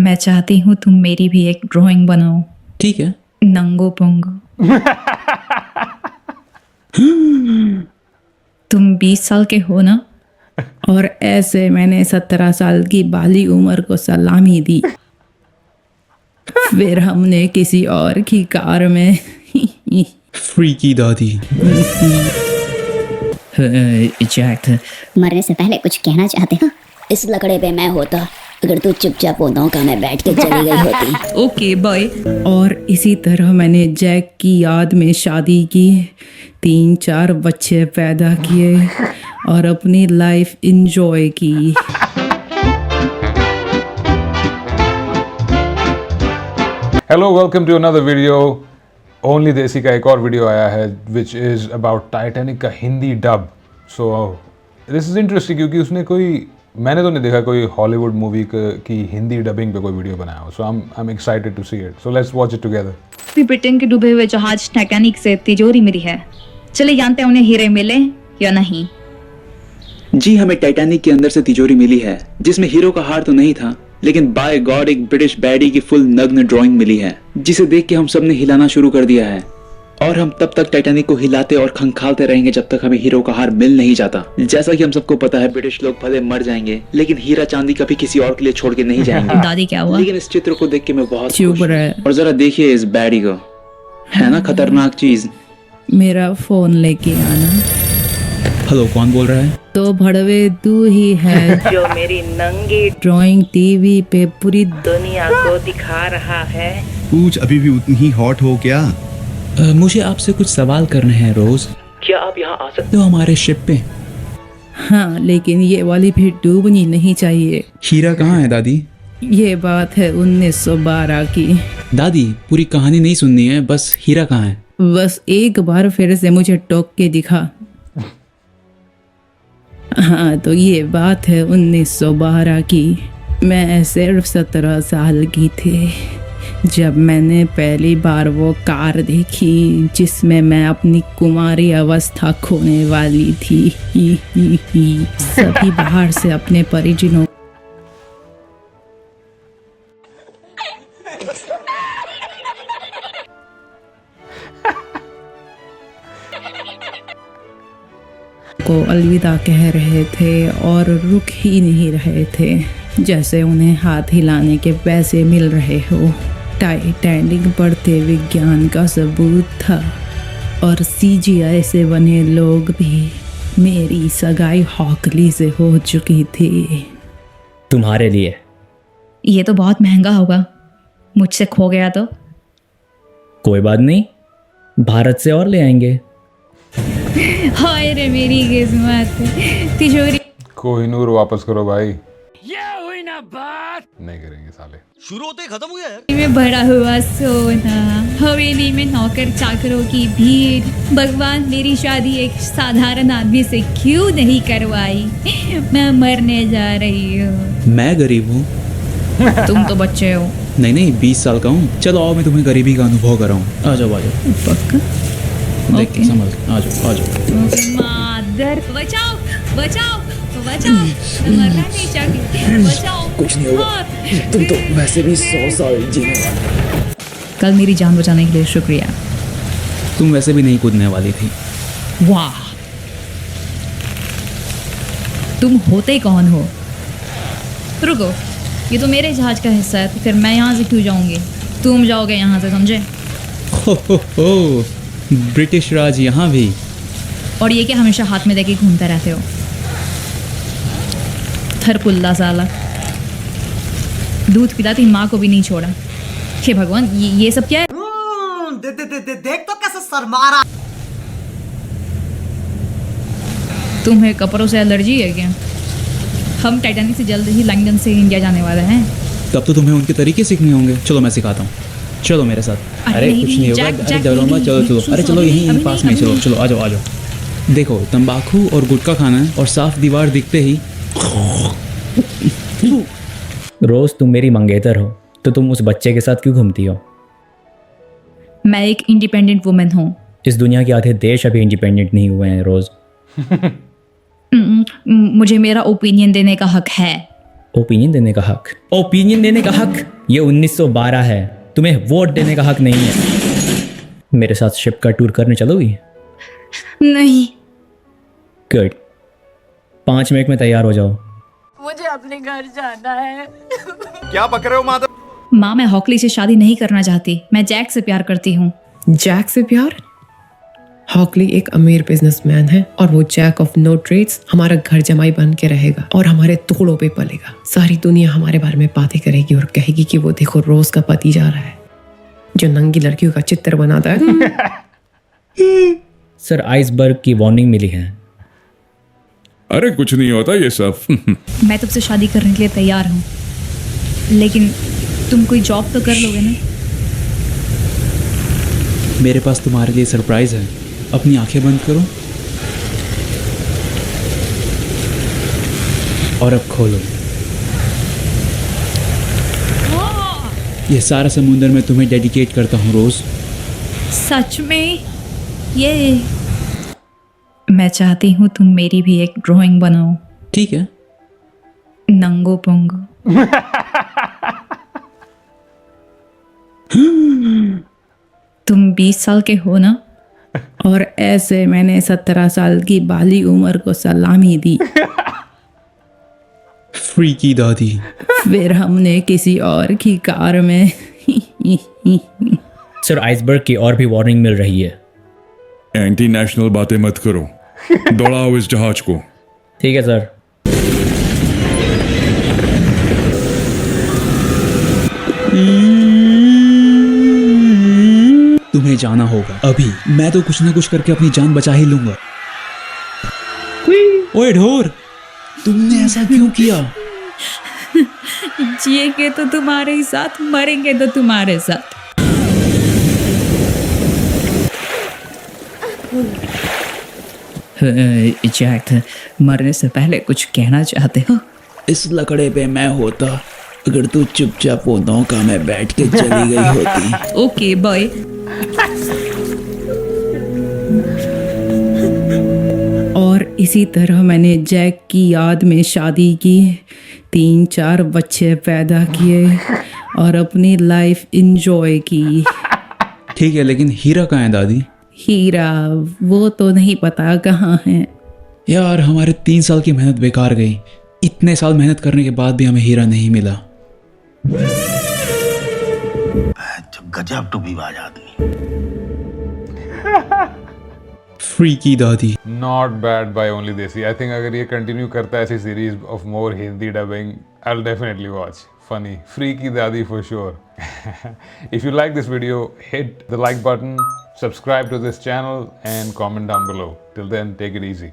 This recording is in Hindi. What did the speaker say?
मैं चाहती हूँ तुम मेरी भी एक ड्राइंग बनाओ। ठीक है। नंगो पोंगो। तुम 20 साल के हो ना? और ऐसे मैंने 17 साल की बाली उम्र को सलामी दी। फिर हमने किसी और की कार में फ्रीकी दादी। जैक, मरने से पहले कुछ कहना चाहते हो? इस लकड़े पे मैं होता, अगर तू चुपचाप वो नौका में बैठ के चली गई होती। Okay bye. और इसी तरह मैंने जैक की याद में शादी की, 3-4 बच्चे पैदा किए और अपनी लाइफ एंजॉय की। Hello, welcome to another video. Only desi का एक और वीडियो आया है विच इज़ अबाउट टाइटैनिक का Hindi dub. So this is interesting क्योंकि उसने मैंने तो नहीं देखा कोई हॉलीवुड मूवी की हिंदी डबिंग पे कोई वीडियो बनाया हो। So I am excited to see it. So let's watch it together. Britain के डूबे हुए जहाज टाइटैनिक से तिजोरी मिली है। चले जानते हैं उन्हें हीरे मिले या नहीं। जी, हमें टाइटैनिक के अंदर से तिजोरी मिली है जिसमें हीरो का हार तो नहीं था, लेकिन बाय गॉड एक ब्रिटिश बैडी की फुल नग्न ड्राइंग मिली है, जिसे देख के हम सब ने हिलाना शुरू कर दिया है। और हम तब तक टाइटैनिक को हिलाते और खंखालते रहेंगे जब तक हमें हीरो का हार मिल नहीं जाता। जैसा कि हम सबको पता है, ब्रिटिश लोग भले मर जाएंगे लेकिन हीरा चांदी कभी किसी और के लिए छोड़ के नहीं जाएंगे। दादी क्या हुआ? लेकिन इस चित्र को देख के मैं बहुत चुप खुश हूं। रहे। और जरा देखिए इस बैडी को, है ना खतरनाक चीज। मेरा फोन लेके आना। हेलो, कौन बोल रहा है? तो भड़वे तू ही है जो मेरी नंगी ड्राइंग टीवी पे पूरी दुनिया को दिखा रहा है। पूछ, अभी भी उतनी ही हॉट हो क्या? मुझे आपसे कुछ सवाल करने हैं रोज। क्या आप यहाँ आ सकते हो हमारे शिप पे? हाँ, लेकिन ये वाली भी डूबनी नहीं चाहिए। हीरा कहाँ है दादी? ये बात है 1912 की। दादी, पूरी कहानी नहीं सुननी है, बस हीरा कहाँ है? बस एक बार फिर से मुझे टोक के दिखा। हाँ, तो ये बात है 1912 की। मैं सिर्फ 17 साल की थी जब मैंने पहली बार वो कार देखी जिसमें मैं अपनी कुमारी अवस्था खोने वाली थी। सभी बाहर से अपने परिजनों को अलविदा कह रहे थे और रुक ही नहीं रहे थे, जैसे उन्हें हाथ हिलाने के पैसे मिल रहे हो। टाइटैनिक बढ़ते विज्ञान का सबूत था और सीजीआई से बने लोग भी। मेरी सगाई हॉकली से हो चुकी थी। तुम्हारे लिए ये तो बहुत महंगा होगा, मुझसे खो गया तो। कोई बात नहीं, भारत से और ले आएंगे। हाय रे मेरी किस्मत। तिजोरी कोहिनूर वापस करो भाई। ये हुई ना बात। नहीं करेंगे साले। शुरू होते ही खत्म हो गया यार। में भरा हुआ सोना, हवेली में नौकर चाकरों की भीड़। भगवान मेरी शादी एक साधारण आदमी से क्यों नहीं करवाई? मैं मरने जा रही हूँ। मैं गरीब हूँ। तुम तो बच्चे हो। नहीं, 20 साल का हूँ। चलो आओ, मैं तुम्हें गरीबी का अनुभव कराऊँ। आ जाओ आ जाओ। पक्का? देख के समझ, आ जाओ आ जाओ। मादर, बचाओ बचाओ बचाओ, मैं मरना नहीं चाहती, बचाओ। कुछ नहीं होगा, तुम तो वैसे भी 100 साल जीने वाले। कल मेरी जान बचाने के लिए शुक्रिया। तुम वैसे भी नहीं कूदने वाली थी। वाह, तुम होते कौन हो? रुको, ये तो मेरे जहाज का हिस्सा है, तो फिर मैं यहाँ से क्यों जाऊंगी? तुम जाओगे यहाँ से, समझे? हो, ब्रिटिश राज यहाँ भी। और ये क्या हमेशा हाथ में लेके घूमते रहते हो? थरकुल्ला साला, दूध पिलाती माँ को भी नहीं छोड़ा। हे भगवान, ये सब क्या है? देख तो कैसे शर्मा रहा। तुम्हें कपड़ों से एलर्जी है क्या? हम टाइटैनिक से जल्द ही लंदन से इंडिया जाने वाले हैं। तब तो तुम्हें उनके तरीके सीखने होंगे। चलो मैं सिखाता हूँ, चलो मेरे साथ। अरे कुछ नहीं होगा, अरे डरो मत, चलो। अरे चलो, यहीं पास में, चलो आ जाओ। देखो, तंबाकू और गुटखा खाना है और साफ दीवार दिखते ही। रोज तुम मेरी मंगेतर हो, तो तुम उस बच्चे के साथ क्यों घूमती हो? मैं एक इंडिपेंडेंट वुमेन हूँ। इस दुनिया के आधे देश अभी इंडिपेंडेंट नहीं हुए हैं रोज। मुझे मेरा ओपिनियन देने का हक है। ओपिनियन देने का हक? ओपिनियन देने का हक ये 1912 है, तुम्हें वोट देने का हक नहीं है। मेरे साथ शिप का टूर करने चलोगी? नहीं, गुड, 5 मिनट में तैयार हो जाओ। मुझे अपने घर जाना है। क्या बक रहे हो माधव? माँ, मैं हॉकली से शादी नहीं करना चाहती। मैं जैक से प्यार करती हूँ। जैक से प्यार? हॉकली एक अमीर बिजनेसमैन है और वो जैक ऑफ नो ट्रेड्स हमारा घर जमाई बन के रहेगा और हमारे तोड़ों पे पलेगा। सारी दुनिया हमारे बारे में बातें करेगी और कहेगी कि वो देखो रोज का पति जा रहा है जो नंगी लड़कियों का चित्र बनाता है। सर, आइसबर्ग की वार्निंग मिली है। अरे कुछ नहीं होता ये सब। मैं तुमसे शादी करने के लिए तैयार हूँ, लेकिन तुम कोई जॉब तो कर लोगे ना? मेरे पास तुम्हारे लिए सरप्राइज है। अपनी आंखें बंद करो और अब खोलो। ये सारा समुंदर मैं तुम्हें डेडिकेट करता हूँ रोज। सच में? ये मैं चाहती हूँ तुम मेरी भी एक ड्राइंग बनाओ। ठीक है। नंगो पोंगो। तुम 20 साल के हो ना? और ऐसे मैंने 17 साल की बाली उम्र को सलामी दी। फ्री की दादी। फिर हमने किसी और की कार में सर, आइसबर्ग की और भी वार्निंग मिल रही है। एंटी नेशनल बातें मत करो, दौड़ाओ इस जहाज को। ठीक है सर। तुम्हें जाना होगा अभी। मैं तो कुछ ना कुछ करके अपनी जान बचा ही लूंगा। ओए ढोर, तुमने ऐसा क्यों किया? जिएंगे तो तुम्हारे ही साथ, मरेंगे तो तुम्हारे साथ। जैक, मरने से पहले कुछ कहना चाहते हो? इस लकड़े पे मैं होता अगर तू चुपचाप वो नौका में बैठ के चली गई होती। Okay bye. और इसी तरह मैंने जैक की याद में शादी की, 3-4 बच्चे पैदा किए और अपनी लाइफ इंजॉय की। ठीक है, लेकिन हीरा कहाँ है दादी? हीरा वो तो नहीं पता कहाँ है। यार, हमारे 3 साल की मेहनत बेकार गई। इतने साल मेहनत करने के बाद भी हमें हीरा नहीं मिला। गजब टूपीबाज आदमी। फ्री की दादी। Not bad by Only Desi. I think अगर ये continue करता है ऐसी series of more Hindi dubbing, I'll definitely watch. Funny. Freaky Dadi for sure. If you like this video, hit the like button, subscribe to this channel and comment down below. Till then, take it easy.